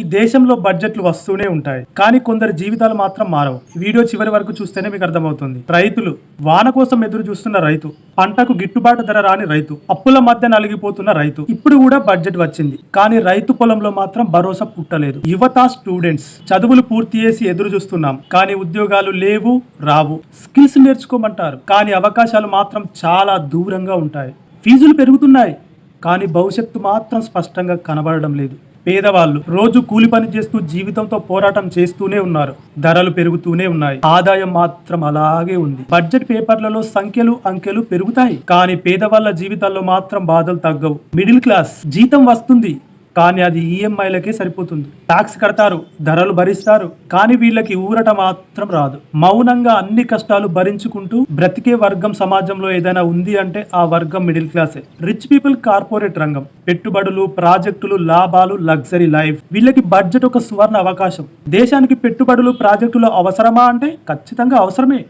ఈ దేశంలో బడ్జెట్లు వస్తూనే ఉంటాయి, కానీ కొందరి జీవితాలు మాత్రం మారవు. ఈ వీడియో చివరి వరకు చూస్తేనే మీకు అర్థమవుతుంది. రైతులు, వాన కోసం ఎదురు చూస్తున్న రైతు, పంటకు గిట్టుబాటు ధర రాని రైతు, అప్పుల మధ్య నలిగిపోతున్న రైతు. ఇప్పుడు కూడా బడ్జెట్ వచ్చింది, కానీ రైతు పొలంలో మాత్రం భరోసా పుట్టలేదు. యువత, స్టూడెంట్స్ చదువులు పూర్తి చేసి ఎదురు చూస్తున్నాం, కానీ ఉద్యోగాలు లేవు, రావు. స్కిల్స్ నేర్చుకోమంటారు, కానీ అవకాశాలు మాత్రం చాలా దూరంగా ఉంటాయి. ఫీజులు పెరుగుతున్నాయి, కానీ భవిష్యత్తు మాత్రం స్పష్టంగా కనబడడం లేదు. పేదవాళ్ళు రోజు కూలి పని చేస్తూ జీవితంతో పోరాటం చేస్తూనే ఉన్నారు. ధరలు పెరుగుతూనే ఉన్నాయి, ఆదాయం మాత్రం అలాగే ఉంది. బడ్జెట్ పేపర్లలో సంఖ్యలు, అంకెలు పెరుగుతాయి, కానీ పేదవాళ్ళ జీవితాల్లో మాత్రం బాధలు తగ్గవు. మిడిల్ క్లాస్ జీతం వస్తుంది, కానీ అది ఈఎంఐలకే సరిపోతుంది. ట్యాక్స్ కడతారు, ధరలు భరిస్తారు, కానీ వీళ్ళకి ఊరట మాత్రం రాదు. మౌనంగా అన్ని కష్టాలు భరించుకుంటూ బ్రతికే వర్గం సమాజంలో ఏదైనా ఉంది అంటే ఆ వర్గం మిడిల్ క్లాసే. రిచ్ పీపుల్ కార్పొరేట్ రంగం, పెట్టుబడులు, ప్రాజెక్టులు, లాభాలు, లగ్జరీ లైఫ్. వీళ్ళకి బడ్జెట్ ఒక సువర్ణ అవకాశం. దేశానికి పెట్టుబడులు, ప్రాజెక్టులు అవసరమా అంటే ఖచ్చితంగా అవసరమే,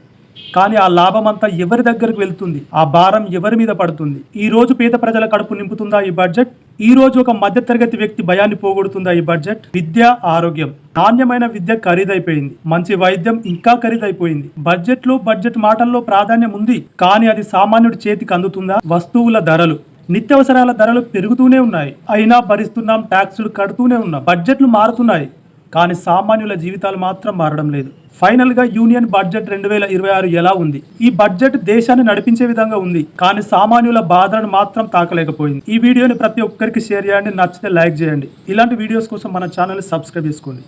కానీ ఆ లాభం అంతా ఎవరి దగ్గరకు వెళ్తుంది? ఆ భారం ఎవరి మీద పడుతుంది? ఈ రోజు పేద ప్రజల కడుపు నింపుతుందా ఈ బడ్జెట్? ఈ రోజు ఒక మధ్యతరగతి వ్యక్తి భయాన్ని పోగొడుతుందా ఈ బడ్జెట్? విద్య, ఆరోగ్యం, నాణ్యమైన విద్య ఖరీదైపోయింది, మంచి వైద్యం ఇంకా ఖరీదైపోయింది. బడ్జెట్ మాటల్లో ప్రాధాన్యం ఉంది, కానీ అది సామాన్యుడి చేతికి అందుతుందా? వస్తువుల ధరలు, నిత్యావసరాల ధరలు పెరుగుతూనే ఉన్నాయి, అయినా భరిస్తున్నాం, ట్యాక్సులు కడుతూనే ఉన్నాం. బడ్జెట్లు మారుతున్నాయి, కానీ సామాన్యుల జీవితాలు మాత్రం మారడం లేదు. ఫైనల్ గా యూనియన్ బడ్జెట్ 2026 ఎలా ఉంది? ఈ బడ్జెట్ దేశాన్ని నడిపించే విధంగా ఉంది, కానీ సామాన్యుల బాధలను మాత్రం తాకలేకపోయింది. ఈ వీడియోని ప్రతి ఒక్కరికి షేర్ చేయండి, నచ్చితే లైక్ చేయండి. ఇలాంటి వీడియోస్ కోసం మన ఛానల్ ని సబ్స్క్రైబ్ చేసుకోండి.